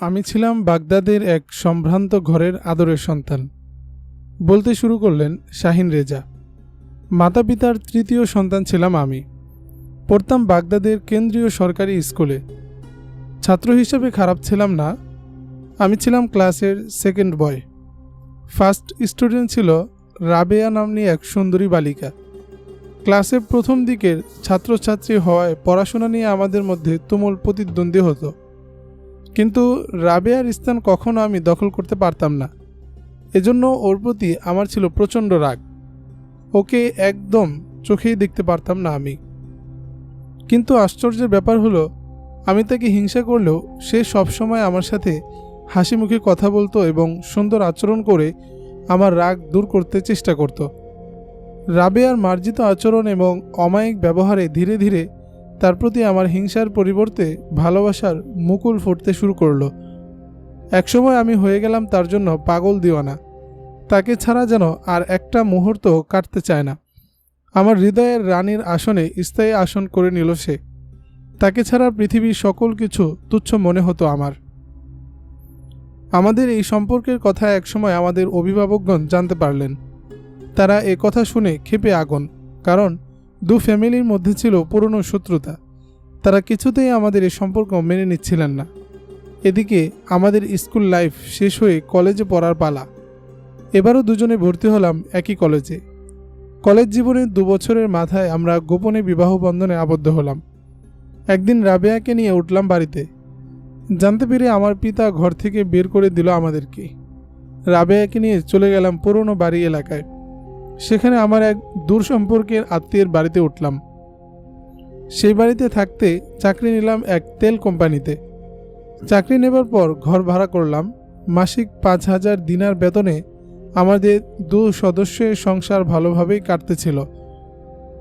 আমি ছিলাম বাগদাদের এক সম্ভ্রান্ত ঘরের আদরের সন্তান। বলতে শুরু করলেন শাহিন রেজা। মাতা পিতার তৃতীয় সন্তান ছিলাম আমি। পড়তাম বাগদাদের কেন্দ্রীয় সরকারি স্কুলে। ছাত্র হিসেবে খারাপ ছিলাম না। আমি ছিলাম ক্লাসের সেকেন্ড বয়। ফার্স্ট স্টুডেন্ট ছিল রাবেয়া নাম্নী এক সুন্দরী বালিকা। ক্লাসের প্রথম দিকের ছাত্রছাত্রী হওয়ায় পড়াশোনা নিয়ে আমাদের মধ্যে তুমুল প্রতিদ্বন্দ্বী হতো, কিন্তু রাবেয়ার স্থান কখনো আমি দখল করতে পারতাম না। এজন্য ওর প্রতি আমার ছিল প্রচণ্ড রাগ। ওকে একদম চোখেই দেখতে পারতাম না আমি। কিন্তু আশ্চর্যের ব্যাপার হলো, আমি তাকে হিংসা করলেও সে সবসময় আমার সাথে হাসি মুখে কথা বলতো এবং সুন্দর আচরণ করে আমার রাগ দূর করতে চেষ্টা করত। রাবেয়ার মার্জিত আচরণ এবং অমায়িক ব্যবহারে ধীরে ধীরে তার প্রতি আমার হিংসার পরিবর্তে ভালোবাসার মুকুল ফুটতে শুরু করলো। একসময় আমি হয়ে গেলাম তার জন্য পাগল দিওয়ানা। তাকে ছাড়া যেন আর একটা মুহূর্ত কাটতে চায় না। আমার হৃদয়ের রানীর আসনে স্থায়ী আসন করে নিল সে। তাকে ছাড়া পৃথিবীর সকল কিছু তুচ্ছ মনে হতো আমার। আমাদের এই সম্পর্কের কথা একসময় আমাদের অভিভাবকগণ জানতে পারলেন। তারা এ কথা শুনে ক্ষেপে আগুন, কারণ দু ফ্যামিলির মধ্যে ছিল পুরনো শত্রুতা। তারা কিছুতেই আমাদের এই সম্পর্ক মেনে নিচ্ছিলেন না। এদিকে আমাদের স্কুল লাইফ শেষ হয়ে কলেজে পড়ার পালা। এবারও দুজনে ভর্তি হলাম একই কলেজে। কলেজ জীবনের 2 বছরের মাথায় আমরা গোপনে বিবাহ বন্ধনে আবদ্ধ হলাম। একদিন রাবেয়াকে নিয়ে উঠলাম বাড়িতে। জানতে পেরে আমার পিতা ঘর থেকে বের করে দিল আমাদেরকে। রাবেয়াকে নিয়ে চলে গেলাম পুরনো বাড়ি এলাকায়। সেখানে আমার এক দূর সম্পর্কের আত্মীয়ের বাড়িতে উঠলাম। সেই বাড়িতে থাকতে চাকরি নিলাম এক তেল কোম্পানিতে। চাকরি নেবার পর ঘর ভাড়া করলাম। মাসিক 5,000 দিনার বেতনে আমাদের 2 সদস্যের সংসার ভালোভাবেই কাটতেছিল।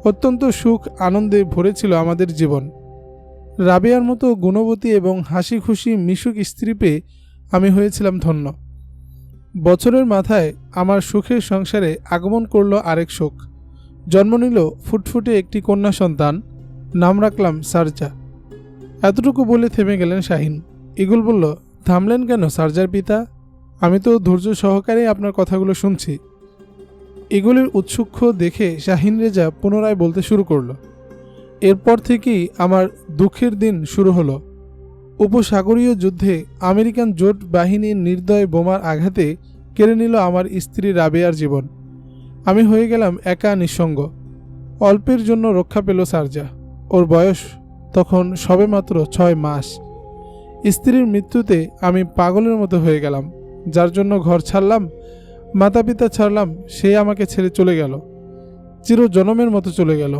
অত্যন্ত সুখ আনন্দে ভরেছিল আমাদের জীবন। রাবেয়ার মতো গুণবতী এবং হাসি খুশি মিশুক স্ত্রী পেয়ে আমি হয়েছিলাম ধন্য। বছরের মাথায় আমার সুখের সংসারে আগমন করল আরেক সুখ। জন্ম নিল ফুটফুটে একটি কন্যা সন্তান। নাম রাখলাম সারজা। এতটুকু বলে থেমে গেলেন শাহিন। ইগল বলল, থামলেন কেন সারজার পিতা? আমি তো ধৈর্য সহকারে আপনার কথাগুলো শুনছি। ইগলের উৎসুক্ষ দেখে শাহিন রেজা পুনরায় বলতে শুরু করল। এরপর থেকেই আমার দুঃখের দিন শুরু হলো। উপসাগরীয় যুদ্ধে আমেরিকান জোট বাহিনীর নির্দয় বোমার আঘাতে কেড়ে নিল আমার স্ত্রী রাবেয়ার জীবন। আমি হয়ে গেলাম একা নিঃসঙ্গ। অল্পের জন্য রক্ষা পেল সারজা। ওর বয়স তখন সবেমাত্র 6 মাস। স্ত্রীর মৃত্যুতে আমি পাগলের মতো হয়ে গেলাম। যার জন্য ঘর ছাড়লাম, মাতা পিতা ছাড়লাম, সে আমাকে ছেড়ে চলে গেল। চিরজনমের মতো চলে গেল।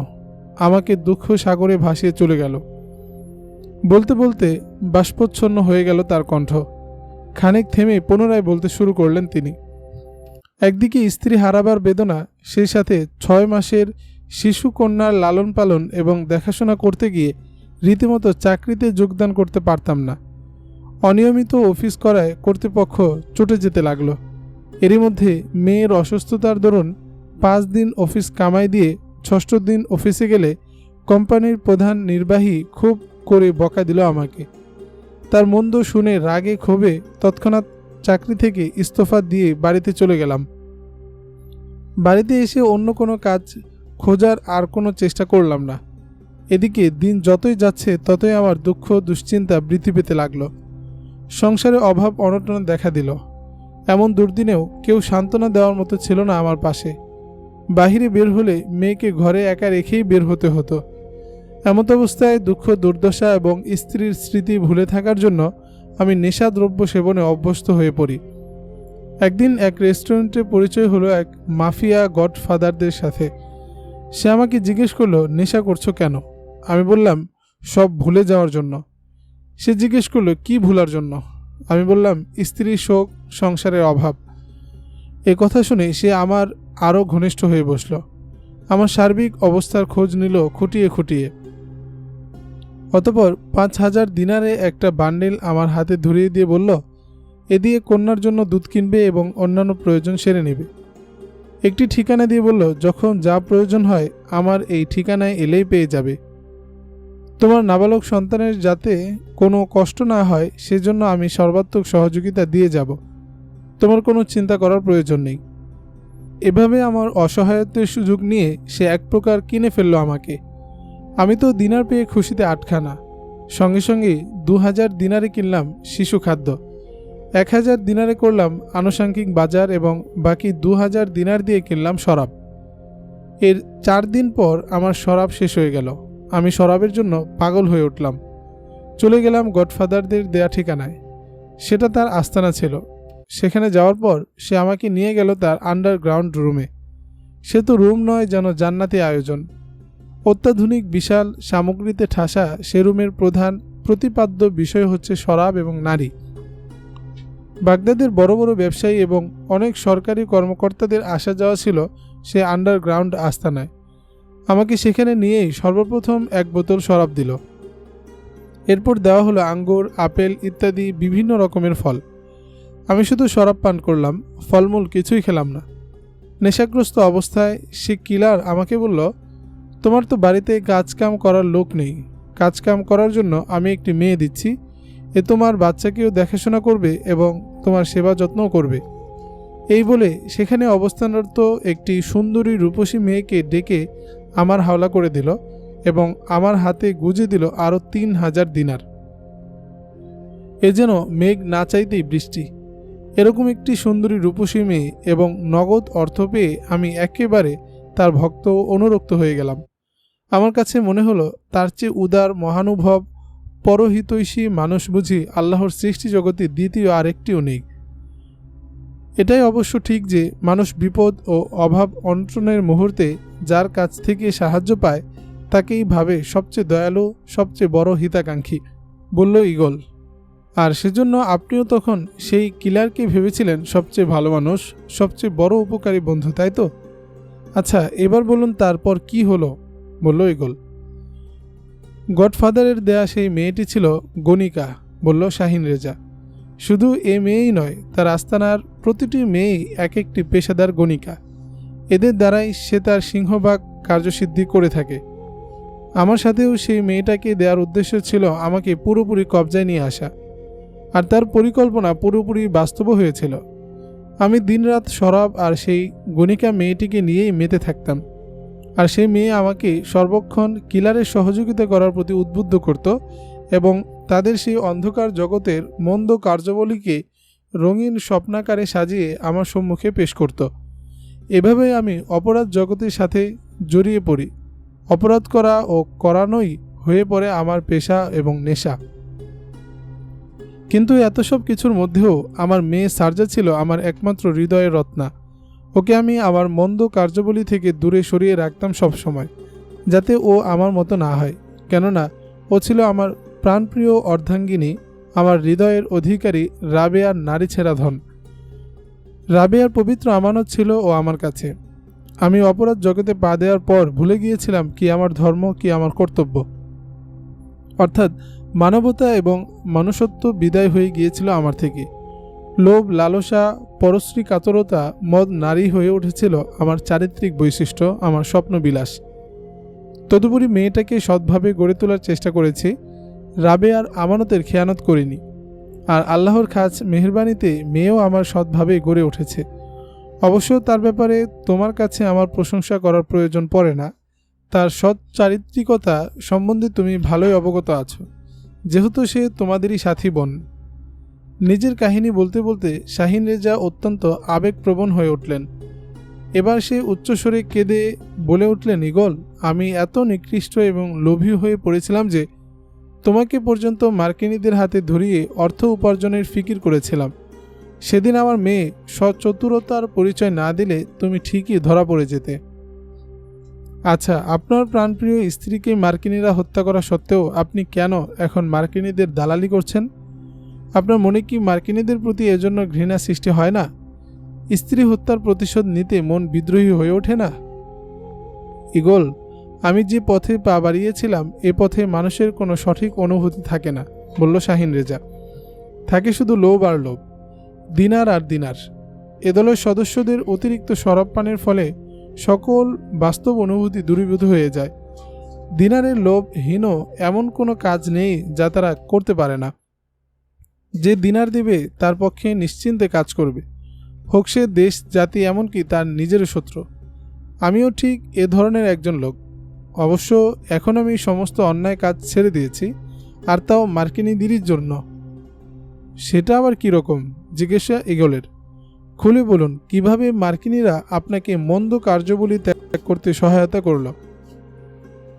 আমাকে দুঃখ সাগরে ভাসিয়ে চলে গেল। বলতে বলতে বাষ্পচ্ছন্ন হয়ে গেল তার কণ্ঠ। খানিক থেমে পুনরায় বলতে শুরু করলেন তিনি। একদিকে স্ত্রী হারাবার বেদনা, সেই সাথে 6 মাসের শিশু কন্যার লালন পালন এবং দেখাশোনা করতে গিয়ে রীতিমতো চাকরিতে যোগদান করতে পারতাম না। অনিয়মিত অফিস করায় কর্তৃপক্ষ চটে যেতে লাগলো। এরই মধ্যে মেয়ের অসুস্থতার দরুন 5 দিন অফিস কামাই দিয়ে 6ষ্ঠ দিন অফিসে গেলে কোম্পানির প্রধান নির্বাহী খুব করে বকা দিল আমাকে। তার মন্দ শুনে রাগে ক্ষোভে তৎক্ষণাৎ চাকরি থেকে ইস্তফা দিয়ে বাড়িতে চলে গেলাম। বাড়িতে এসে অন্য কোনো কাজ খোঁজার আর কোনো চেষ্টা করলাম না। এদিকে দিন যতই যাচ্ছে ততই আমার দুঃখ দুশ্চিন্তা বৃদ্ধি পেতে লাগলো। সংসারে অভাব অনটন দেখা দিল। এমন দুর্দিনেও কেউ সান্ত্বনা দেওয়ার মতো ছিল না আমার পাশে। বাহিরে বের হলে মেয়েকে ঘরে একা রেখেই বের হতে হতো। এমত অবস্থায় দুঃখ দুর্দশা এবং স্ত্রীর স্মৃতি ভুলে থাকার জন্য আমি নেশাদ্রব্য সেবনে অভ্যস্ত হয়ে পড়ি। একদিন এক রেস্টুরেন্টে পরিচয় হলো এক মাফিয়া গডফাদারদের সাথে। সে আমাকে জিজ্ঞেস করলো, নেশা করছো কেন? আমি বললাম, সব ভুলে যাওয়ার জন্য। সে জিজ্ঞেস করলো, কি ভুলার জন্য? আমি বললাম, স্ত্রীর শোক, সংসারের অভাব। এ কথা শুনে সে আমার আরও ঘনিষ্ঠ হয়ে বসল। আমার সার্বিক অবস্থার খোঁজ নিল খুঁটিয়ে খুঁটিয়ে। অতঃপর 5,000 দিনারে একটা বান্ডেল আমার হাতে ধরিয়ে দিয়ে বলল, এ দিয়ে কন্যার জন্য দুধ কিনবে এবং অন্যান্য প্রয়োজন সেরে নেবে। একটি ঠিকানা দিয়ে বলল, যখন যা প্রয়োজন হয় আমার এই ঠিকানায় এলেই পেয়ে যাবে। তোমার নাবালক সন্তানের যাতে কোনো কষ্ট না হয় সেজন্য আমি সর্বাত্মক সহযোগিতা দিয়ে যাব। তোমার কোনো চিন্তা করার প্রয়োজন নেই। এভাবে আমার অসহায়ত্বের সুযোগ নিয়ে সে এক প্রকার কিনে ফেললো আমাকে। আমি তো দিনার পেয়ে খুশিতে আটখানা। সঙ্গে সঙ্গে 2000 দিনারে কিনলাম শিশু খাদ্য, 1000 দিনারে করলাম আনুষঙ্গিক বাজার এবং বাকি 2000 দিনার দিয়ে কিনলাম শরাব। এর 4 দিন পর আমার শরাব শেষ হয়ে গেল। আমি শরাবের জন্য পাগল হয়ে উঠলাম। চলে গেলাম গডফাদারদের দেয়া ঠিকানায়। সেটা তার আস্তানা ছিল। সেখানে যাওয়ার পর সে আমাকে নিয়ে গেল তার আন্ডারগ্রাউন্ড রুমে। সে তো রুম নয়, যেন জান্নাতি আয়োজন। অত্যাধুনিক বিশাল সামগ্রীতে ঠাসা সে রুমের প্রধান প্রতিপাদ্য বিষয় হচ্ছে শরাব এবং নারী। বাগদাদের বড় বড় ব্যবসায়ী এবং অনেক সরকারি কর্মকর্তাদের আসা যাওয়া ছিল সে আন্ডারগ্রাউন্ড আস্তানায়। আমাকে সেখানে নিয়েই সর্বপ্রথম 1 বোতল শরাব দিল। এরপর দেওয়া হলো আঙ্গুর, আপেল ইত্যাদি বিভিন্ন রকমের ফল। আমি শুধু শরাব পান করলাম, ফলমূল কিছুই খেলাম না। নেশাগ্রস্ত অবস্থায় সে কিলার আমাকে বলল, তোমার তো বাড়িতে কাজকাম করার লোক নেই। কাজকাম করার জন্য আমি একটি মেয়ে দিচ্ছি। এ তোমার বাচ্চাকেও দেখাশোনা করবে এবং তোমার সেবা যত্নও করবে। এই বলে সেখানে অবস্থানরত একটি সুন্দরী রূপসী মেয়েকে ডেকে আমার হাওলা করে দিল এবং আমার হাতে গুজে দিল আরও 3000 দিনার। এ যেন মেঘ না চাইতেই বৃষ্টি। এরকম একটি সুন্দরী রূপসী মেয়ে এবং নগদ অর্থ পেয়ে আমি একেবারে তার ভক্ত ও অনুরক্ত হয়ে গেলাম। আমার কাছে মনে হলো তার চেয়ে উদার, মহানুভব, পরহিতৈষী মানুষ বুঝি আল্লাহর সৃষ্টি জগতে দ্বিতীয় আরেকটিও নেই। এটাই অবশ্য ঠিক যে মানুষ বিপদ ও অভাব অনটনের মুহূর্তে যার কাছ থেকে সাহায্য পায় তাকেই ভাবে সবচেয়ে দয়ালু, সবচেয়ে বড় হিতাকাঙ্ক্ষী, বলল ঈগল। আর সেজন্য আপনিও তখন সেই কিলারকে ভেবেছিলেন সবচেয়ে ভালো মানুষ, সবচেয়ে বড় উপকারী বন্ধু, তাই তো? আচ্ছা, এবার বলুন তারপর কি হলো, বলল ঈগল। গডফাদারের দেয়া সেই মেয়েটি ছিল গণিকা, বলল শাহিন রেজা। শুধু এ মেয়েই নয়, তার আস্তানার প্রতিটি মেয়েই এক একটি পেশাদার গণিকা। এদের দ্বারাই সে তার সিংহভাগ কার্যসিদ্ধি করে থাকে। আমার সাথেও সেই মেয়েটাকে দেওয়ার উদ্দেশ্য ছিল আমাকে পুরোপুরি কবজায় নিয়ে আসা, আর তার পরিকল্পনা পুরোপুরি বাস্তব হয়েছিল। আমি দিনরাত শরাব আর সেই গণিকা মেয়েটিকে নিয়েই মেতে থাকতাম, আর সেই মেয়ে আমাকে সর্বক্ষণ কিলারের সহযোগিতা করার প্রতি উদ্বুদ্ধ করত এবং তাদের সেই অন্ধকার জগতের মন্দ কার্যাবলীকে রঙিন স্বপ্নাকারে সাজিয়ে আমার সম্মুখে পেশ করত। এভাবেই আমি অপরাধ জগতের সাথে জড়িয়ে পড়ি। অপরাধ করা ও করানোই হয়ে পড়ে আমার পেশা এবং নেশা। কিন্তু এত সব কিছুর মধ্যেও আমার মেয়ে সারজা ছিল আমার একমাত্র হৃদয়ের রত্না। ওকে আমি আমার মন্দ কার্যাবলী থেকে দূরে সরিয়ে রাখতাম সব সময়, যাতে ও আমার মতো না হয়। কেননা ও ছিল আমার প্রাণপ্রিয় অর্ধাঙ্গিনী, আমার হৃদয়ের অধিকারী, রাবেয়ার নারী ছেঁড়া ধন। রাবেয়ার পবিত্র আমানত ছিল ও আমার কাছে। আমি অপরাধ জগতে পা দেওয়ার পর ভুলে গিয়েছিলাম কি আমার ধর্ম, কি আমার কর্তব্য। অর্থাৎ মানবতা এবং মনুষ্যত্ব বিদায় হয়ে গিয়েছিল আমার থেকে। লোভ, লালসা, পরশ্রী কাতরতা, মদ, নারী হয়ে উঠেছিল আমার চারিত্রিক বৈশিষ্ট্য, আমার স্বপ্নবিলাস। তদুপরি মেয়েটাকে সৎভাবে গড়ে তোলার চেষ্টা করেছি, রাবেয়ার আমানতের খেয়ানত করিনি। আর আল্লাহর খাস মেহেরবানিতে মেয়েও আমার সৎভাবে গড়ে উঠেছে। অবশ্য তার ব্যাপারে তোমার কাছে আমার প্রশংসা করার প্রয়োজন পড়ে না। তার সৎ চারিত্রিকতা সম্বন্ধে তুমি ভালোই অবগত আছো, যেহেতু সে তোমাদেরই সাথী বোন। নিজের কাহিনী বলতে বলতে শাহিন রেজা অত্যন্ত আবেগপ্রবণ হয়ে উঠলেন। এবার সে উচ্চস্বরে কেঁদে বলে উঠলেন, ঈগল, আমি এত নিকৃষ্ট এবং লোভী হয়ে পড়েছিলাম যে তোমাকে পর্যন্ত মার্কিনীদের হাতে ধরিয়ে অর্থ উপার্জনের ফিকির করেছিলাম। সেদিন আমার মেয়ে সচতুরতার পরিচয় না দিলে তুমি ঠিকই ধরা পড়ে যেতে। আচ্ছা, আপনার প্রাণপ্রিয় স্ত্রীকে মার্কিনীরা হত্যা করা সত্ত্বেও আপনি কেন এখন মার্কিনীদের দালালি করছেন? আপনার মনে কি মার্কিনীদের প্রতি এজন্য ঘৃণা সৃষ্টি হয় না? স্ত্রী হত্যার প্রতিশোধ নিতে মন বিদ্রোহী হয়ে ওঠে না? ঈগল, আমি যে পথে পা বাড়িয়েছিলাম এ পথে মানুষের কোনো সঠিক অনুভূতি থাকে না, বলল শাহিন রেজা। থাকে শুধু লোভ আর লোভ, দিনার আর দিনার। এ দলের সদস্যদের অতিরিক্ত শরাব পানের ফলে সকল বাস্তব অনুভূতি দূরীভূত হয়ে যায়। দিনারের লোভহীন এমন কোনো কাজ নেই যা তারা করতে পারে না। যে দিনার দেবে তার পক্ষে নিশ্চিন্তে কাজ করবে, হোক সে দেশ, জাতি, এমনকি তার নিজেরও শত্রু। আমিও ঠিক এ ধরনের একজন লোক। অবশ্য এখন আমি সমস্ত অন্যায় কাজ ছেড়ে দিয়েছি, আর তাও মার্কিনীদেরই জন্য। সেটা আবার কীরকম? জিজ্ঞাসা ইগলের। খুলে বলুন, কিভাবে মার্কিনীরা আপনাকে মন্দ কার্যবলী ত্যাগ করতে সহায়তা করল।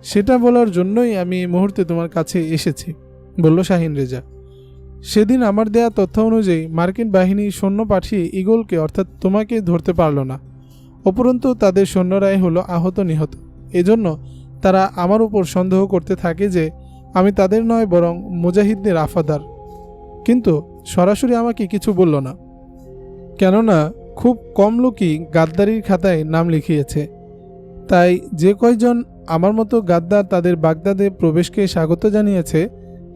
সেটা বলার জন্যই আমি এই মুহূর্তে তোমার কাছে এসেছি, বলল শাহিন রেজা। সেদিন আমার দেয়া তথ্য অনুযায়ী মার্কিন বাহিনী সৈন্য পাঠিয়ে ইগলকে অর্থাৎ তোমাকে ধরতে পারল না। উপরন্তু তাদের সৈন্যরাই হলো আহত নিহত। এজন্য তারা আমার উপর সন্দেহ করতে থাকে যে আমি তাদের নয় বরং মুজাহিদদের আফাদার। কিন্তু সরাসরি আমাকে কিছু বলল না, কেননা খুব কম লোকই গাদ্দারির খাতায় নাম লিখিয়েছে। তাই যে কয়জন আমার মতো গাদ্দার তাদের বাগদাদে প্রবেশকে স্বাগত জানিয়েছে,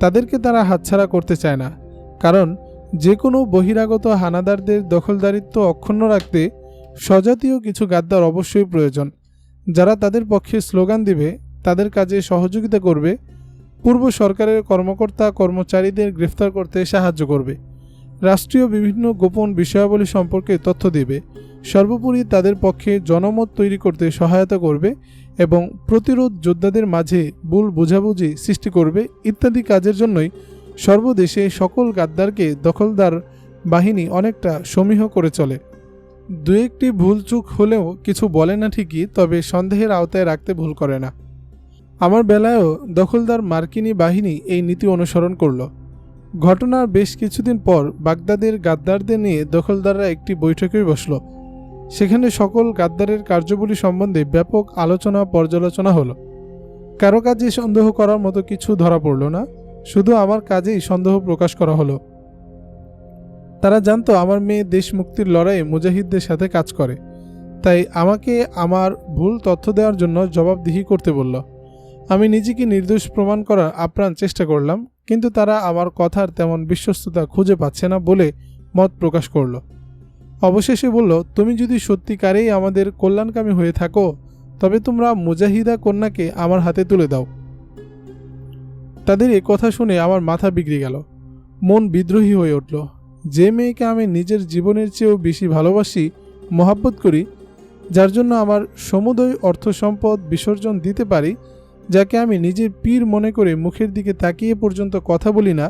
তাদেরকে তারা হাতছাড়া করতে চায় না। কারণ যে কোনো বহিরাগত হানাদারদের দখলদারিত্ব অক্ষুণ্ণ রাখতে স্বজাতীয় কিছু গাদ্দার অবশ্যই প্রয়োজন, যারা তাদের পক্ষে স্লোগান দিবে, তাদের কাজে সহযোগিতা করবে, পূর্ব সরকারের কর্মকর্তা কর্মচারীদের গ্রেফতার করতে সাহায্য করবে, রাষ্ট্রীয় বিভিন্ন গোপন বিষয়াবলী সম্পর্কে তথ্য দেবে, সর্বোপরি তাদের পক্ষে জনমত তৈরি করতে সহায়তা করবে এবং প্রতিরোধ যোদ্ধাদের মাঝে ভুল বোঝাবুঝি সৃষ্টি করবে ইত্যাদি কাজের জন্যই সর্বদেশে সকল গাদ্দারকে দখলদার বাহিনী অনেকটা সমীহ করে চলে। দু একটি ভুলচুক হলেও কিছু বলে না ঠিকই, তবে সন্দেহের আওতায় রাখতে ভুল করে না। আমার বেলায়ও দখলদার মার্কিনী বাহিনী এই নীতি অনুসরণ করল। ঘটনার বেশ কিছুদিন পর বাগদাদের গাদ্দারদের নিয়ে দখলদাররা একটি বৈঠকে বসল। সেখানে সকল গাদ্দারের কার্যবলী সম্বন্ধে ব্যাপক আলোচনা পর্যালোচনা হলো। কারো কাজে সন্দেহ করার মতো কিছু ধরা পড়ল না, শুধু আমার কাজেই সন্দেহ প্রকাশ করা হলো। তারা জানতো আমার মেয়ে দেশ মুক্তির লড়াইয়ে মুজাহিদদের সাথে কাজ করে, তাই আমাকে আমার ভুল তথ্য দেওয়ার জন্য জবাবদিহি করতে বলল। আমি নিজেকে নির্দোষ প্রমাণ করার আপ্রাণ চেষ্টা করলাম, কিন্তু তারা আমার কথার তেমন বিশ্বস্ততা খুঁজে পাচ্ছে না বলে মত প্রকাশ করল। অবশেষে বলল, তুমি যদি সত্যিকারেই আমাদের কল্যাণকামী হয়ে থাকো, তবে তোমরা মুজাহিদা কন্যাকে আমার হাতে তুলে দাও। তাদের এ কথা শুনে আমার মাথা বিগড়ে গেল, মন বিদ্রোহী হয়ে উঠল। যে মেয়েকে আমি নিজের জীবনের চেয়েও বেশি ভালোবাসি, মহাব্বত করি, যার জন্য আমার সমুদয় অর্থ সম্পদ বিসর্জন দিতে পারি, যাকে আমি নিজের পীর মনে করে মুখের দিকে তাকিয়ে পর্যন্ত কথা বলি না,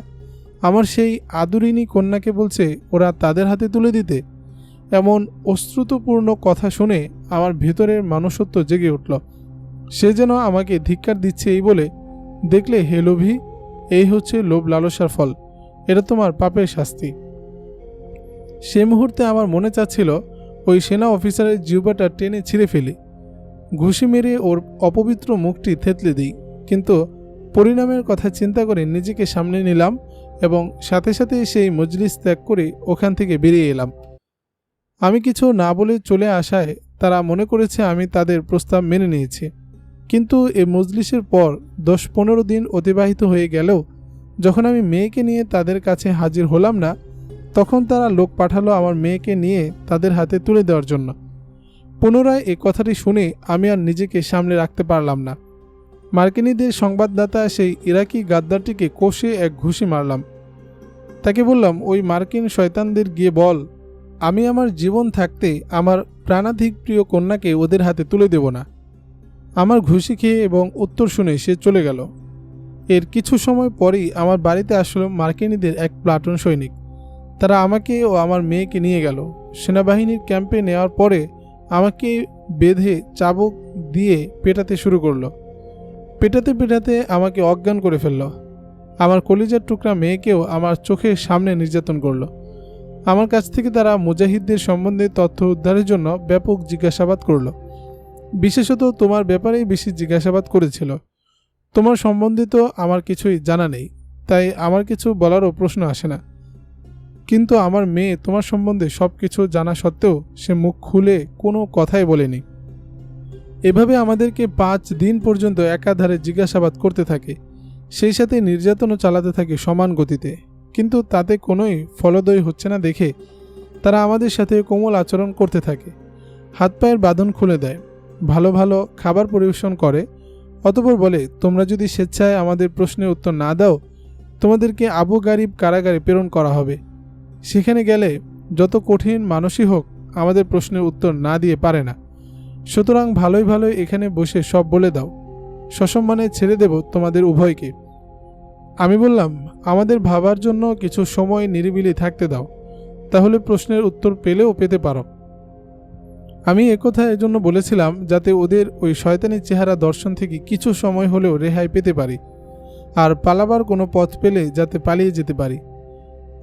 আমার সেই আদরিনী কন্যাকে বলছে ওরা তাদের হাতে তুলে দিতে। এমন অশ্রুতপূর্ণ কথা শুনে আমার ভেতরের মানুষত্ব জেগে উঠল। সে যেন আমাকে ধিক্কার দিচ্ছে এই বলে, দেখলে হে লোভী, এই হচ্ছে লোভ লালসার ফল, এটা তোমার পাপের শাস্তি। সে মুহূর্তে আমার মনে চাচ্ছিল ওই সেনা অফিসারের জিহ্বাটা টেনে ছিঁড়ে ফেলি, ঘুষি মেরে ওর অপবিত্র মুখটি থেতলে দিই। কিন্তু পরিণামের কথা চিন্তা করে নিজেকে সামনে নিলাম এবং সাথে সাথে সেই মজলিস ত্যাগ করে ওখান থেকে বেরিয়ে এলাম। আমি কিছু না বলে চলে আসায় তারা মনে করেছে আমি তাদের প্রস্তাব মেনে নিয়েছি। কিন্তু এই মজলিসের পর 10-15 দিন অতিবাহিত হয়ে গেলেও যখন আমি মেয়েকে নিয়ে তাদের কাছে হাজির হলাম না, তখন তারা লোক পাঠালো আমার মেয়েকে নিয়ে তাদের হাতে তুলে দেওয়ার জন্য। পুনরায় এই কথাটি শুনে আমি আর নিজেকে সামনে রাখতে পারলাম না। মার্কিনীদের সংবাদদাতা সেই ইরাকি গাদ্দারটিকে কষে এক ঘুষি মারলাম। তাকে বললাম, ওই মার্কিন শয়তানদের গিয়ে বল, আমি আমার জীবন থাকতে আমার প্রাণাধিক প্রিয় কন্যাকে ওদের হাতে তুলে দেব না। আমার ঘুষি খেয়ে এবং উত্তর শুনে সে চলে গেল। এর কিছু সময় পরেই আমার বাড়িতে আসলো মার্কিনীদের এক প্লাটুন সৈনিক। তারা আমাকে ও আমার মেয়েকে নিয়ে গেল। সেনাবাহিনীর ক্যাম্পে নেওয়ার পরে আমাকে বেঁধে চাবুক দিয়ে পেটাতে শুরু করলো। পেটাতে পেটাতে আমাকে অজ্ঞান করে ফেলল। আমার কলিজার টুকরা মেয়েকেও আমার চোখের সামনে নির্যাতন করলো। আমার কাছ থেকে তারা মুজাহিদদের সম্বন্ধে তথ্য উদ্ধারের জন্য ব্যাপক জিজ্ঞাসাবাদ করল। বিশেষত তোমার ব্যাপারেই বেশি জিজ্ঞাসাবাদ করেছিল। তোমার সম্বন্ধে তো আমার কিছুই জানা নেই, তাই আমার কিছু বলারও প্রশ্ন আসে না। কিন্তু আমার মেয়ে তোমার সম্বন্ধে সব কিছু জানা সত্ত্বেও সে মুখ খুলে কোনো কথাই বলেনি। এভাবে আমাদেরকে 5 দিন পর্যন্ত একাধারে জিজ্ঞাসাবাদ করতে থাকে, সেই সাথে নির্যাতনও চালাতে থাকে সমান গতিতে। কিন্তু তাতে কোনোই ফলদায়ী হচ্ছে না দেখে তারা আমাদের সাথে কোমল আচরণ করতে থাকে। হাত পায়ের বাঁধন খুলে দেয়, ভালো ভালো খাবার পরিবেশন করে, অতঃপর বলে, তোমরা যদি স্বেচ্ছায় আমাদের প্রশ্নের উত্তর না দাও, তোমাদেরকে আবু গারিব কারাগারে প্রেরণ করা হবে। সেখানে গেলে যত কঠিন মানুষই হোক আমাদের প্রশ্নের উত্তর না দিয়ে পারে না। সুতরাং ভালোই ভালোই এখানে বসে সব বলে দাও, সসম্মানে ছেড়ে দেব তোমাদের উভয়কে। আমি বললাম, আমাদের ভাবার জন্য কিছু সময় নিরিবিলি থাকতে দাও, তাহলে প্রশ্নের উত্তর পেলেও পেতে পারো। আমি একথা এজন্য বলেছিলাম যাতে ওদের ওই শয়তানি চেহারা দর্শন থেকে কিছু সময় হলেও রেহাই পেতে পারি, আর পালাবার কোনো পথ পেলে যাতে পালিয়ে যেতে পারি।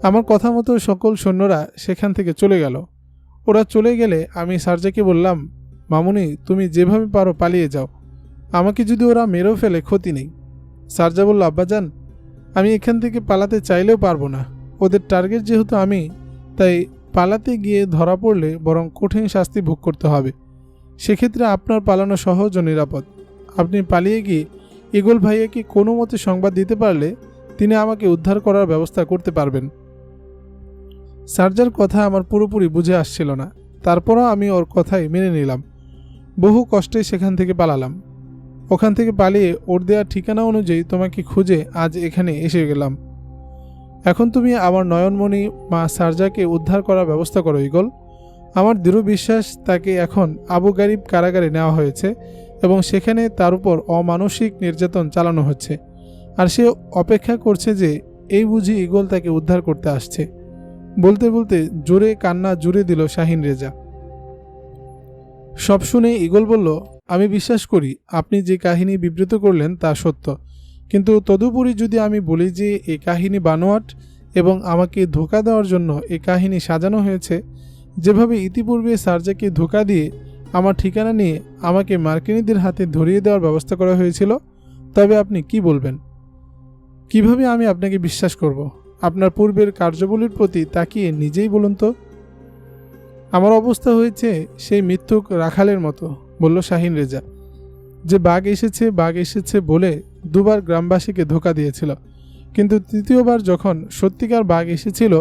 আমার কথা মতো সকল সৈন্যরা সেখান থেকে চলে গেল। ওরা চলে গেলে আমি সারজাকে বললাম, মামুনি, তুমি যেভাবে পারো পালিয়ে যাও, আমাকে যদি ওরা মেরেও ফেলে ক্ষতি নেই। সারজা বলল, আব্বাজান, আমি এখান থেকে পালাতে চাইলেও পারবো না। ওদের টার্গেট যেহেতু আমি, তাই পালাতে গিয়ে ধরা পড়লে বরং কঠিন শাস্তি ভোগ করতে হবে। সেক্ষেত্রে আপনার পালানো সহজ ও নিরাপদ। আপনি পালিয়ে গিয়ে ইগল ভাইয়াকে কোনো মতে সংবাদ দিতে পারলে তিনি আমাকে উদ্ধার করার ব্যবস্থা করতে পারবেন। সারজার কথা আমার পুরোপুরি বুঝে আসছিল না, তারপরও আমি ওর কথাই মেনে নিলাম। বহু কষ্টে সেখান থেকে পালালাম। ওখান থেকে পালিয়ে ওর দেওয়ার ঠিকানা অনুযায়ী তোমাকে খুঁজে আজ এখানে এসে গেলাম। এখন তুমি আমার নয়নমণি মা সারজাকে উদ্ধার করার ব্যবস্থা করো ইগল। আমার দৃঢ় বিশ্বাস তাকে এখন আবু গারিব কারাগারে নেওয়া হয়েছে এবং সেখানে তার উপর অমানসিক নির্যাতন চালানো হচ্ছে, আর সে অপেক্ষা করছে যে এই বুঝি ইগল তাকে উদ্ধার করতে আসছে। বলতে বলতে জোরে কান্না জুড়ে দিল শাহিন রেজা। সব শুনে ইগল বলল, আমি বিশ্বাস করি আপনি যে কাহিনী বিবৃত করলেন তা সত্য, কিন্তু তদুপরি যদি আমি বলি যে এই কাহিনী বানোয়াট এবং আমাকে ধোঁকা দেওয়ার জন্য এই কাহিনী সাজানো হয়েছে, যেভাবে ইতিপূর্বে সারজাকে ধোঁকা দিয়ে আমার ঠিকানা নিয়ে আমাকে মার্কিনীদের হাতে ধরিয়ে দেওয়ার ব্যবস্থা করা হয়েছিল, তবে আপনি কি বলবেন? কিভাবে আমি আপনাকে বিশ্বাস করব? আপনার পূর্বের কার্যবলীর প্রতি তাকিয়ে নিজেই বলুন তো। আমার অবস্থা হয়েছে সেই মিথ্যুক রাখালের মতো, বলল শাহিন রেজা, যে বাঘ এসেছে বলে দুবার গ্রামবাসীকে ধোঁকা দিয়েছিল, কিন্তু তৃতীয়বার যখন সত্যিকার বাঘ এসেছিল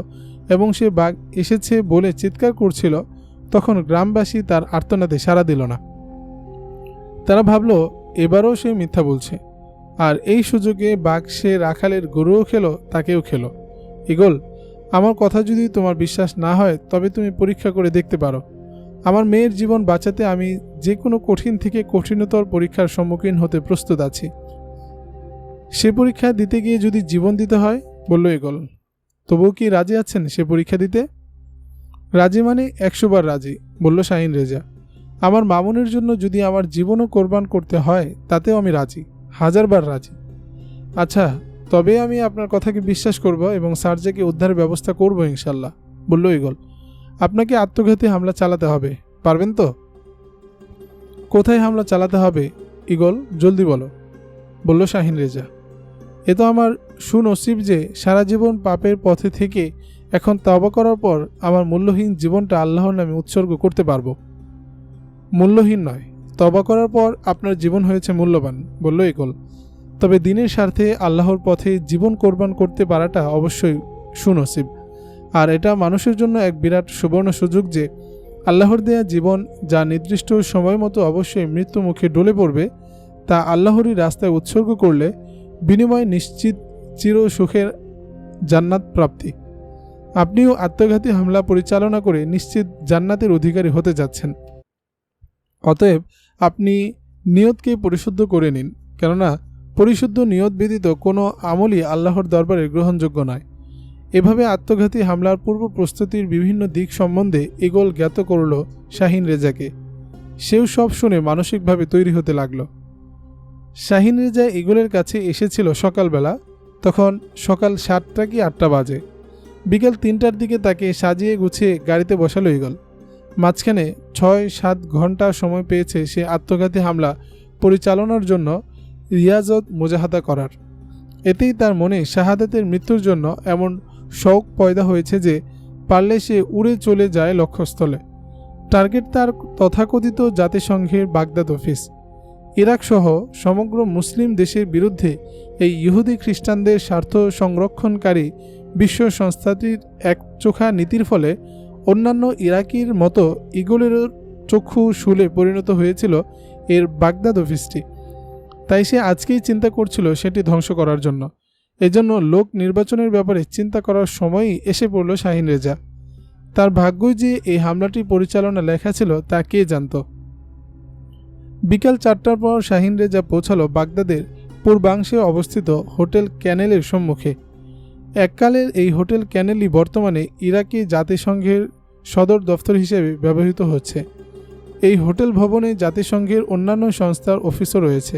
এবং সে বাঘ এসেছে বলে চিৎকার করছিল, তখন গ্রামবাসী তার আর্তনাদে সাড়া দিল না। তারা ভাবল এবারও সে মিথ্যা বলছে, আর এই সুযোগে বাঘ সে রাখালের গরুও খেলো, তাকেও খেলো। ইগল, আমার কথা যদি তোমার বিশ্বাস না হয় তবে তুমি পরীক্ষা করে দেখতে পারো। আমার মেয়ের জীবন বাঁচাতে আমি যে কোনো কঠিন থেকে কঠিনতর পরীক্ষার সম্মুখীন হতে প্রস্তুত আছি। সে পরীক্ষা দিতে গিয়ে যদি জীবন দিতে হয়, বলল ইগল, তবুও কি রাজি আছেন সে পরীক্ষা দিতে? রাজি মানে 100 বার রাজি, বলল শাহিন রেজা। আমার মামুনের জন্য যদি আমার জীবনও কোরবান করতে হয় তাতেও আমি রাজি, 1000 বার রাজি। আচ্ছা, তবে আমি আপনার কথাকে বিশ্বাস করব এবং সারজাকে উদ্ধারের ব্যবস্থা করব ইনশাল্লাহ, বলল ইগল। আপনাকে আত্মঘাতী হামলা চালাতে হবে, পারবেন তো? কোথায় হামলা চালাতে হবে ইগল, জলদি বলো, বলল শাহিন রেজা। এ তো আমার সুনসিব যে সারা জীবন পাপের পথে থেকে এখন তওবা করার পর আমার মূল্যহীন জীবনটা আল্লাহর নামে উৎসর্গ করতে পারবো। মূল্যহীন নয়, তওবা করার পর আপনার জীবন হয়েছে মূল্যবান, বলল ইগল। তবে দিনের স্বার্থে আল্লাহর পথে জীবন কোরবান করতে পারাটা অবশ্যই সুনসিব, আর এটা মানুষের জন্য এক বিরাট সুবর্ণ সুযোগ যে আল্লাহর দেয়া জীবন, যা নির্দিষ্ট সময় মতো অবশ্যই মৃত্যু মুখে ডলে পড়বে, তা আল্লাহরই রাস্তায় উৎসর্গ করলে বিনিময় নিশ্চিত চির সুখের জান্নাত প্রাপ্তি। আপনিও আত্মঘাতী হামলা পরিচালনা করে নিশ্চিত জান্নাতের অধিকারী হতে যাচ্ছেন। অতএব আপনি নিয়তকে পরিশুদ্ধ করে নিন, কেননা পরিশুদ্ধ নিয়ত ব্যতীত কোনো আমলই আল্লাহর দরবারে গ্রহণযোগ্য নয়। এভাবে আত্মঘাতী হামলার পূর্ব প্রস্তুতির বিভিন্ন দিক সম্বন্ধে ইগল জ্ঞাত করল শাহিন রেজাকে। সেও সব শুনে মানসিকভাবে তৈরি হতে লাগল। শাহিন রেজা ইগলের কাছে এসেছিল সকালবেলা, তখন সকাল 7টা কি 8টা বাজে। বিকেল 3টার দিকে তাকে সাজিয়ে গুছিয়ে গাড়িতে বসালো ইগল। মাঝখানে 6-7 ঘন্টা সময় পেয়েছে সে আত্মঘাতী হামলা পরিচালনার জন্য রিয়াজত মুজাহাদা করার। এতেই তার মনে শাহাদাতের মৃত্যুর জন্য এমন শৌক পয়দা হয়েছে যে পারলে সে উড়ে চলে যায় লক্ষ্যস্থলে। টার্গেট তার তথাকথিত জাতিসংঘের বাগদাদ অফিস। ইরাক সহ সমগ্র মুসলিম দেশের বিরুদ্ধে এই ইহুদি খ্রিস্টানদের স্বার্থ সংরক্ষণকারী বিশ্ব সংস্থাটির একচোখা নীতির ফলে অন্যান্য ইরাকির মতো ইগলেরও চক্ষু শুলে পরিণত হয়েছিল এর বাগদাদ অফিসটি। তাই সে আজকেই চিন্তা করছিল সেটি ধ্বংস করার জন্য। এজন্য লোক নির্বাচনের ব্যাপারে চিন্তা করার সময়ই এসে পড়ল শাহিন রেজা। তার ভাগ্যই যে এই হামলাটি পরিচালনা লেখা ছিল তা কে জানত। বিকাল 4টার পর শাহিন রেজা পৌঁছালো বাগদাদের পূর্বাংশে অবস্থিত হোটেল ক্যানেলের সম্মুখে। এককালের এই হোটেল ক্যানেলই বর্তমানে ইরাকি জাতিসংঘের সদর দফতর হিসেবে ব্যবহৃত হচ্ছে। এই হোটেল ভবনে জাতিসংঘের অন্যান্য সংস্থার অফিসও রয়েছে।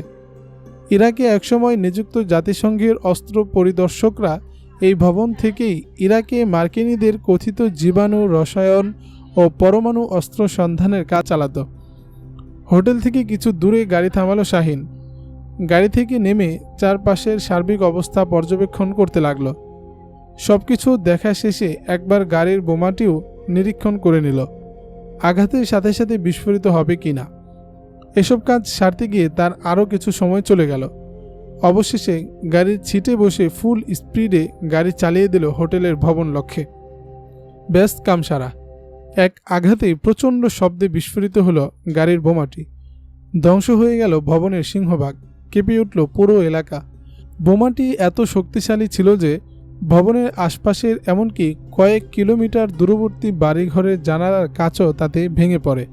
ইরাকে একসময় নিযুক্ত জাতিসংঘের অস্ত্র পরিদর্শকরা এই ভবন থেকেই ইরাকে মার্কিনীদের কথিত জীবাণু, রসায়ন ও পরমাণু অস্ত্র সন্ধানের কাজ চালাত। হোটেল থেকে কিছু দূরে গাড়ি থামালো শাহিন। গাড়ি থেকে নেমে চারপাশের সার্বিক অবস্থা পর্যবেক্ষণ করতে লাগল। সবকিছু দেখা শেষে একবার গাড়ির বোমাটিও নিরীক্ষণ করে নিল, আঘাতের সাথে সাথে বিস্ফোরিত হবে কিনা। এসব কাজ সারতে গিয়ে তার আরও কিছু সময় চলে গেল। অবশেষে গাড়ির ছিটে বসে ফুল স্পিডে গাড়ি চালিয়ে দিল হোটেলের ভবন লক্ষ্যে। ব্যস্ত কাম সারা। এক আঘাতেই প্রচণ্ড শব্দে বিস্ফোরিত হলো গাড়ির বোমাটি। ধ্বংস হয়ে গেল ভবনের সিংহভাগ, কেঁপে উঠল পুরো এলাকা। বোমাটি এত শক্তিশালী ছিল যে ভবনের আশপাশের এমনকি কয়েক কিলোমিটার দূরবর্তী বাড়িঘরের জানালার কাচও তাতে ভেঙে পড়ে।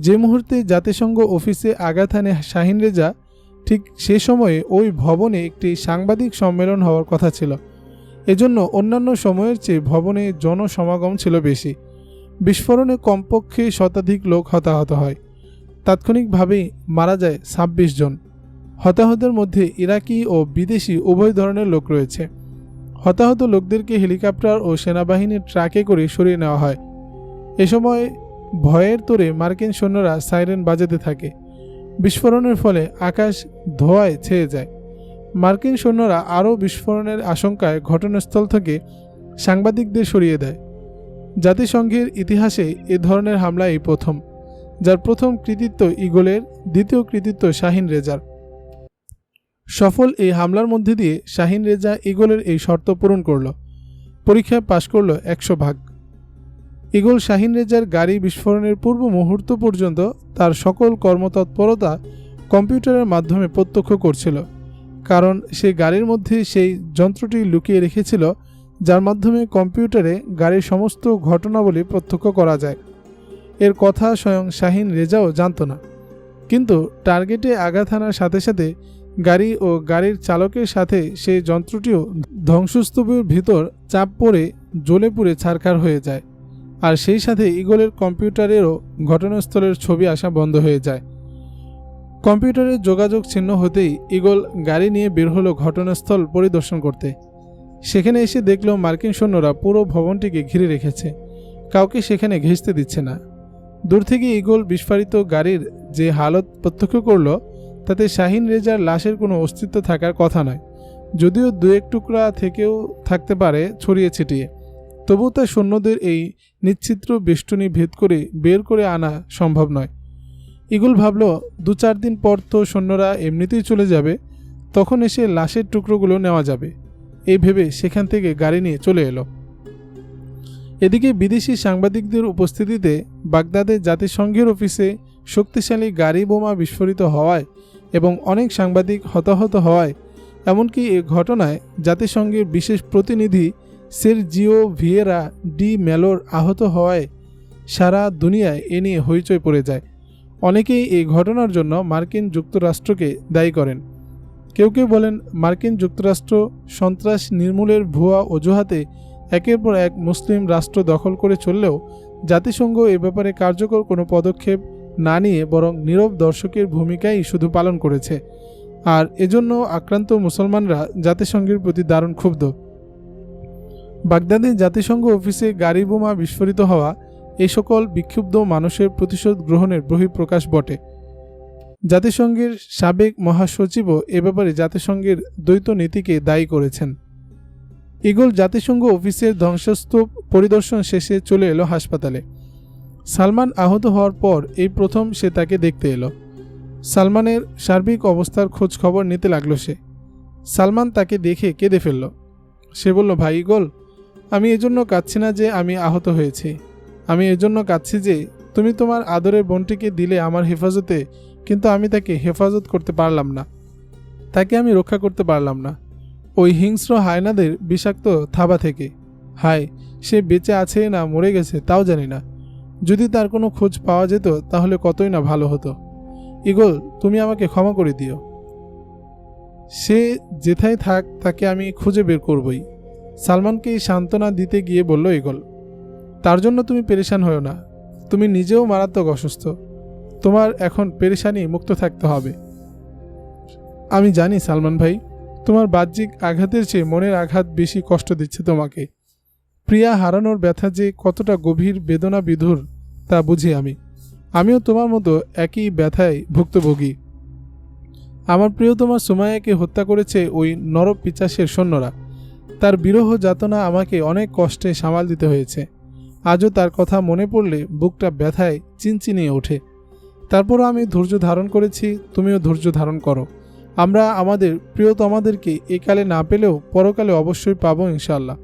যে মুহূর্তে জাতিসংঘ অফিসে আঘাত হানে শাহিন রেজা, ঠিক সে সময়ে ওই ভবনে একটি সাংবাদিক সম্মেলন হওয়ার কথা ছিল। এজন্য অন্যান্য সময়ের চেয়ে ভবনে জনসমাগম ছিল বেশি। বিস্ফোরণে কমপক্ষে শতাধিক লোক হতাহত হয়। তাৎক্ষণিকভাবেই মারা যায় 26 জন। হতাহতের মধ্যে ইরাকি ও বিদেশি উভয় ধরনের লোক রয়েছে। হতাহত লোকদেরকে হেলিকপ্টার ও সেনাবাহিনীর ট্রাকে করে সরিয়ে নেওয়া হয়। এ সময় ভয়ের তোড়ে মার্কিন সৈন্যরা সাইরেন বাজাতে থাকে। বিস্ফোরণের ফলে আকাশ ধোঁয়ায় ছেয়ে যায়। মার্কিন সৈন্যরা আরও বিস্ফোরণের আশঙ্কায় ঘটনাস্থল থেকে সাংবাদিকদের সরিয়ে দেয়। জাতিসংঘের ইতিহাসে এ ধরনের হামলা এই প্রথম, যার প্রথম কৃতিত্ব ঈগলের, দ্বিতীয় কৃতিত্ব শাহিন রেজার। সফল এই হামলার মধ্যে দিয়ে শাহিন রেজা ঈগলের এই শর্ত পূরণ করল। পরীক্ষায় পাশ করল 100 ভাগ। ঈগল শাহিন রেজার গাড়ি বিস্ফোরণের পূর্ব মুহূর্ত পর্যন্ত তার সকল কর্মতৎপরতা কম্পিউটারের মাধ্যমে প্রত্যক্ষ করছিল, কারণ সে গাড়ির মধ্যে সেই যন্ত্রটি লুকিয়ে রেখেছিল যার মাধ্যমে কম্পিউটারে গাড়ির সমস্ত ঘটনাবলী প্রত্যক্ষ করা যায়। এর কথা স্বয়ং শাহিন রেজাও জানত না, কিন্তু টার্গেটে আঘাত হানার সাথে সাথে গাড়ি ও গাড়ির চালকের সাথে সেই যন্ত্রটিও ধ্বংসস্তূপের ভিতর চাপ পড়ে জ্বলে পুড়ে ছারখার হয়ে যায়। আর সেই সাথে ঈগলের কম্পিউটারেরও ঘটনাস্থলের ছবি আসা বন্ধ হয়ে যায়। কম্পিউটারের যোগাযোগ ছিন্ন হতেই ঈগল গাড়ি নিয়ে বের হলো ঘটনাস্থল পরিদর্শন করতে। সেখানে এসে দেখল মার্কিন সৈন্যরা পুরো ভবনটিকে ঘিরে রেখেছে, কাউকে সেখানে ঘেঁষতে দিচ্ছে না। দূর থেকে ঈগল বিস্ফোরিত গাড়ির যে হালত প্রত্যক্ষ করল তাতে শাহিন রেজার লাশের কোনো অস্তিত্ব থাকার কথা নয়। যদিও দু এক টুকরা থেকেও থাকতে পারে ছড়িয়ে ছিটিয়ে, তবুও তা সৈন্যদের এই নিশ্চিত্র বেষ্টনী ভেদ করে বের করে আনা সম্ভব নয়। ঈগল ভাবল 2-4 দিন পর তো সৈন্যরা এমনিতেই চলে যাবে, তখন এসে লাশের টুকরোগুলো নেওয়া যাবে। এই ভেবে সেখান থেকে গাড়ি নিয়ে চলে এলো। এদিকে বিদেশি সাংবাদিকদের উপস্থিতিতে বাগদাদের জাতিসংঘের অফিসে শক্তিশালী গাড়ি বোমা বিস্ফোরিত হওয়ায় এবং অনেক সাংবাদিক হতাহত হওয়ায়, এমনকি এ ঘটনায় জাতিসংঘের বিশেষ প্রতিনিধি সেরজিও ভিয়েরা ডি মেলোর আহত হওয়ায় সারা দুনিয়ায় এ নিয়ে হইচই পড়ে যায়। অনেকেই এই ঘটনার জন্য মার্কিন যুক্তরাষ্ট্রকে দায়ী করেন। কেউ কেউ বলেন মার্কিন যুক্তরাষ্ট্র সন্ত্রাস নির্মূলের ভুয়া অজুহাতে একের পর এক মুসলিম রাষ্ট্র দখল করে চললেও জাতিসংঘ এ ব্যাপারে কার্যকর কোনো পদক্ষেপ না নিয়ে বরং নীরব দর্শকের ভূমিকাই শুধু পালন করেছে। আর এজন্য আক্রান্ত মুসলমানরা জাতিসংঘের প্রতি দারুণ ক্ষুব্ধ। বাগদাদে জাতিসংঘ অফিসে গাড়ি বোমা বিস্ফোরিত হওয়া এই সকল বিক্ষুব্ধ মানুষের প্রতিশোধ গ্রহণের বহিঃপ্রকাশ বটে। জাতিসংঘের সাবেক মহাসচিবও এ ব্যাপারে জাতিসংঘের দ্বৈত নীতিকে দায়ী করেছেন। ঈগল জাতিসংঘ অফিসের ধ্বংসস্তূপ পরিদর্শন শেষে চলে এলো হাসপাতালে। সালমান আহত হওয়ার পর এই প্রথম সে তাকে দেখতে এলো। সালমানের সার্বিক অবস্থার খোঁজ খবর নিতে লাগলো সে। সালমান তাকে দেখে কেঁদে ফেলল। সে বলল, ভাই ঈগল, আমি এজন্য কাঁদছি না যে আমি আহত হয়েছি, আমি এজন্য কাঁদছি যে তুমি তোমার আদরের বোনটিকে দিলে আমার হেফাজতে, কিন্তু আমি তাকে হেফাজত করতে পারলাম না। তাকে আমি রক্ষা করতে পারলাম না ওই হিংস্র হায়নাদের বিষাক্ত থাবা থেকে। হায়, সে বেঁচে আছে না মরে গেছে তাও জানি না। যদি তার কোনো খোঁজ পাওয়া যেত তাহলে কতই না ভালো হতো। ইগল, তুমি আমাকে ক্ষমা করে দিও। সে যেথায় থাক তাকে আমি খুঁজে বের করবই। সালমানকে সান্ত্বনা দিতে গিয়ে বলল ইগল, তার জন্য তুমি পেরেশান হও না। তুমি নিজেও মারাত্মক অসুস্থ। তোমার এখন পেরেশানি মুক্ত থাকতে হবে। আমি জানি সালমান ভাই, তোমার বাহ্যিক আঘাতের চেয়ে মনের আঘাত বেশি কষ্ট দিচ্ছে তোমাকে। প্রিয়া হারানোর ব্যথা যে কতটা গভীর বেদনা বিধুর তা বুঝি আমিও তোমার মতো একই ব্যথায় ভুক্তভোগী। আমার প্রিয়তমা সুমাইয়াকে হত্যা করেছে ওই নরপিচাসের সৈন্যরা। তার বিরহ যাতনা আমাকে অনেক কষ্টে সামাল দিতে হয়েছে। আজও তার কথা মনে পড়লে বুকটা ব্যথায় চিনচিনিয়ে ওঠে। তারপরও আমি ধৈর্য ধারণ করেছি, তুমিও ধৈর্য ধারণ করো। আমরা আমাদের প্রিয়তমাদেরকে একালে না পেলেও পরকালে অবশ্যই পাবো ইনশাআল্লাহ।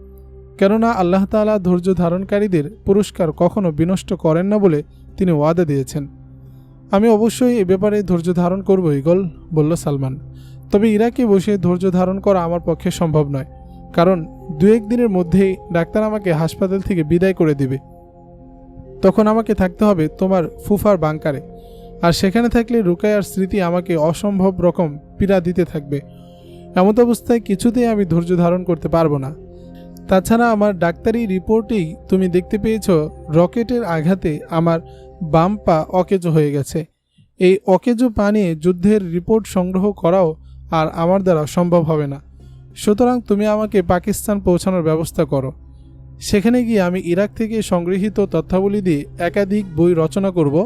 কেননা আল্লাহ তাআলা ধৈর্য ধারণকারীদের পুরস্কার কখনো বিনষ্ট করেন না বলে তিনি ওয়াদা দিয়েছেন। আমি অবশ্যই এ ব্যাপারে ধৈর্য ধারণ করব ইগল, বলল সালমান। তবে ইরাকে বসে ধৈর্য ধারণ করা আমার পক্ষে সম্ভব নয়, কারণ 2-1 দিনের মধ্যেই ডাক্তার আমাকে হাসপাতাল থেকে বিদায় করে দিবে। তখন আমাকে থাকতে হবে তোমার ফুফার বাংকারে, আর সেখানে থাকলে রুকায়ার স্মৃতি আমাকে অসম্ভব রকম পীড়া দিতে থাকবে। এমত অবস্থায় কিছুতেই আমি ধৈর্য ধারণ করতে পারবো না। তাছাড়া আমার ডাক্তারি রিপোর্টেই তুমি দেখতে পেয়েছ রকেটের আঘাতে আমার বাম পা অকেজো হয়ে গেছে। এই অকেজো পা নিয়ে যুদ্ধের রিপোর্ট সংগ্রহ করাও আর আমার দ্বারা সম্ভব হবে না। সুতরাং তুমি আমাকে পাকিস্তান পৌঁছানোর ব্যবস্থা করো। সেখানে গিয়ে আমি ইরাক থেকে সংগৃহীত তথ্যাবলী দিয়ে একাধিক বই রচনা করব,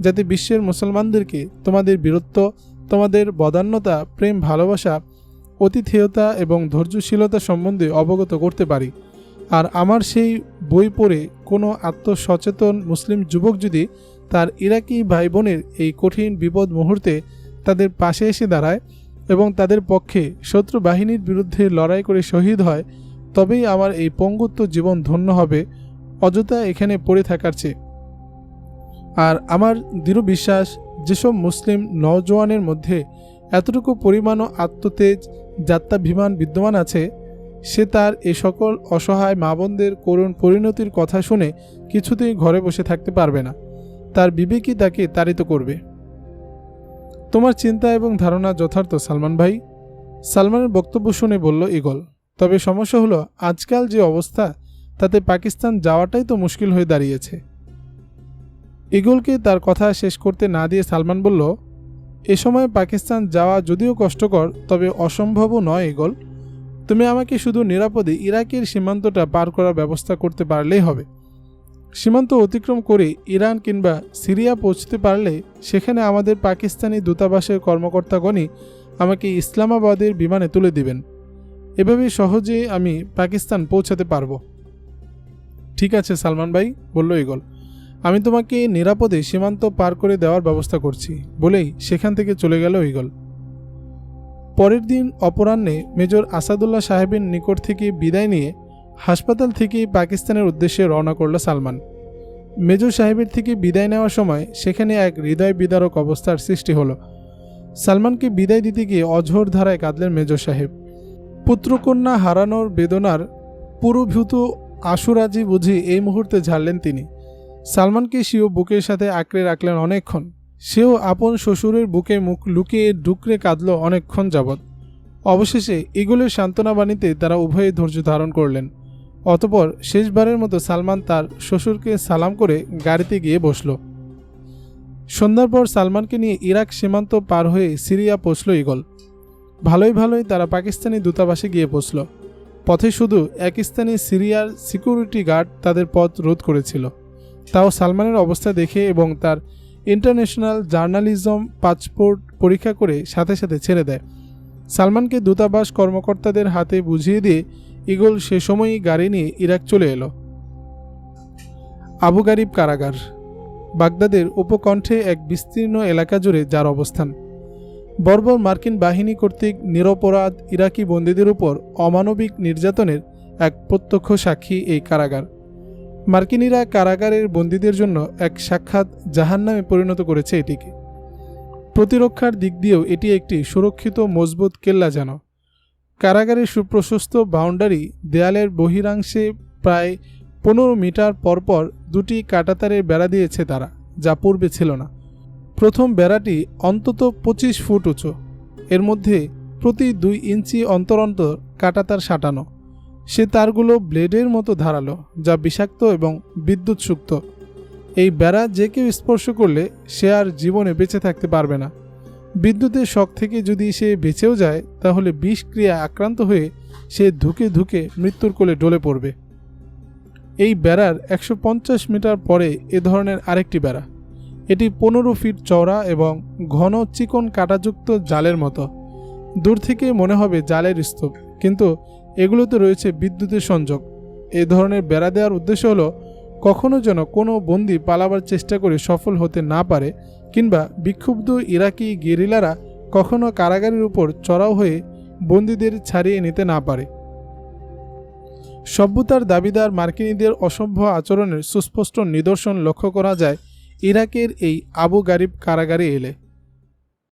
যাতে বিশ্বের মুসলমানদেরকে তোমাদের বীরত্ব, তোমাদের বদান্যতা, প্রেম, ভালোবাসা, অতিথেয়তা এবং ধৈর্যশীলতা সম্বন্ধে অবগত করতে পারি। আর আমার সেই বই পড়ে কোনো আত্মসচেতন মুসলিম যুবক যদি তার ইরাকি ভাই বোনের এই কঠিন বিপদ মুহূর্তে তাদের পাশে এসে দাঁড়ায় এবং তাদের পক্ষে শত্রু বাহিনীর বিরুদ্ধে লড়াই করে শহীদ হয়, তবেই আমার এই পঙ্গুত্ব জীবন ধন্য হবে অযথা এখানে পড়ে থাকার চেয়ে। আর আমার দৃঢ় বিশ্বাস, যেসব মুসলিম নওজোয়ানের মধ্যে এতটুকু পরিমাণও আত্মতেজ, যাত্রাভিমান বিদ্যমান আছে, সে তার এ সকল অসহায় মা বোনদের করুণ পরিণতির কথা শুনে কিছুতেই ঘরে বসে থাকতে পারবে না। তার বিবেকই তাকে তাড়িত করবে। তোমার চিন্তা এবং ধারণা যথার্থ সালমান ভাই, সালমানের বক্তব্য শুনে বলল ইগল। তবে সমস্যা হলো, আজকাল যে অবস্থা তাতে পাকিস্তান যাওয়াটাই তো মুশকিল হয়ে দাঁড়িয়েছে। ইগলকে তার কথা শেষ করতে না দিয়ে সালমান বলল, এ সময় পাকিস্তান যাওয়া যদিও কষ্টকর, তবে অসম্ভবও নয় ইগল। তুমি আমাকে শুধু নিরাপদে ইরাকের সীমান্তটা পার করার ব্যবস্থা করতে পারলেই হবে। সীমান্ত অতিক্রম করে ইরান কিংবা সিরিয়া পৌঁছতে পারলে সেখানে আমাদের পাকিস্তানি দূতাবাসের কর্মকর্তাগণই আমাকে ইসলামাবাদের বিমানে তুলে দিবেন। এভাবে সহজে আমি পাকিস্তান পৌঁছাতে পারবো। ঠিক আছে সালমান ভাই, বলল ইগল, আমি তোমাকে নিরাপদে সীমান্ত পার করে দেওয়ার ব্যবস্থা করছি, বলেই সেখান থেকে চলে গেল ইগল। পরের দিন অপরাহ্নে মেজর আসাদুল্লাহ সাহেবের নিকট থেকে বিদায় নিয়ে হাসপাতাল থেকে পাকিস্তানের উদ্দেশ্যে রওনা করল সালমান। মেজর সাহেবের থেকে বিদায় নেওয়ার সময় সেখানে এক হৃদয় বিদারক অবস্থার সৃষ্টি হলো। সালমানকে বিদায় দিতে গিয়ে অঝোর ধারায় কাঁদলেন মেজর সাহেব। পুত্রকন্যা হারানোর বেদনার পুরোভূত আশুরাজি বুঝি এই মুহূর্তে ঝাড়লেন তিনি। সালমানকে সেও বুকের সাথে আঁকড়ে রাখলেন অনেকক্ষণ। সেও আপন শ্বশুরের বুকে মুখ লুকিয়ে ডুকরে কাঁদল অনেকক্ষণ যাবৎ। অবশেষে ইগলের সান্ত্বনা বাণীতে তারা উভয়ে ধৈর্য ধারণ করলেন। অতপর শেষবারের মতো সালমান তার শ্বশুরকে সালাম করে গাড়িতে গিয়ে বসল। সন্ধ্যার পর সালমানকে নিয়ে ইরাক সীমান্ত পার হয়ে সিরিয়া পৌঁছল ইগল। ভালোই ভালোই তারা পাকিস্তানি দূতাবাসে গিয়ে পৌঁছল। পথে শুধু এক স্থানে সিরিয়ার সিকিউরিটি গার্ড তাদের পথ রোধ করেছিল। তাও সালমানের অবস্থা দেখে এবং তার ইন্টারন্যাশনাল জার্নালিজম পাসপোর্ট পরীক্ষা করে সাথে সাথে ছেড়ে দেয়। সালমানকে দূতাবাস কর্মকর্তাদের হাতে বুঝিয়ে দিয়ে ইগল সে সময়ই গাড়ি নিয়ে ইরাক চলে এলো। আবু গারিব কারাগার বাগদাদের উপকণ্ঠে এক বিস্তীর্ণ এলাকা জুড়ে যার অবস্থান। বর্বর মার্কিন বাহিনী কর্তৃক নিরপরাধ ইরাকি বন্দীদের উপর অমানবিক নির্যাতনের এক প্রত্যক্ষ সাক্ষী এই কারাগার। মার্কিনীরা কারাগারের বন্দীদের জন্য এক সাক্ষাৎ জাহান্নামে পরিণত করেছে এটিকে। প্রতিরক্ষার দিক দিয়েও এটি একটি সুরক্ষিত মজবুত কেল্লা যেন। কারাগারের সুপ্রশস্ত বাউন্ডারি দেয়ালের বহিরাংশে প্রায় 15 মিটার পরপর দুটি কাঁটাতারের বেড়া দিয়েছে তারা, যা পূর্বে ছিল না। প্রথম বেড়াটি অন্তত 25 ফুট উঁচু। এর মধ্যে প্রতি 2 ইঞ্চি অন্তর অন্তর কাঁটাতার সাঁটানো। সে তারগুলো ব্লেডের মতো ধারালো, যা বিষাক্ত এবং বিদ্যুৎসুক্ত। এই বেড়া যে কেউ স্পর্শ করলে সে আর জীবনে বেঁচে থাকতে পারবে না। বিদ্যুতের শক থেকে যদি সে বেঁচেও যায়, তাহলে বিষক্রিয়ায় আক্রান্ত হয়ে সে ধুকে ধুকে মৃত্যুর কোলে ঢলে পড়বে। এই বেড়ার 150 মিটার পরে এ ধরনের আরেকটি বেড়া। এটি 15 ফিট চওড়া এবং ঘন চিকন কাঁটাযুক্ত জালের মতো। দূর থেকে মনে হবে জালের স্তূপ, কিন্তু এগুলোতে রয়েছে বিদ্যুতের সংযোগ। এ ধরনের বেড়া দেওয়ার উদ্দেশ্য হলো কখনো যেন কোনো বন্দী পালাবার চেষ্টা করে সফল হতে না পারে, কিংবা বিক্ষুব্ধ ইরাকি গেরিলারা কখনো কারাগারের উপর চড়াও হয়ে বন্দীদের ছাড়িয়ে নিতে না পারে। সভ্যতার দাবিদার মার্কিনীদের অসভ্য আচরণের সুস্পষ্ট নিদর্শন লক্ষ্য করা যায় ইরাকের এই আবু গারিব কারাগারে এলে।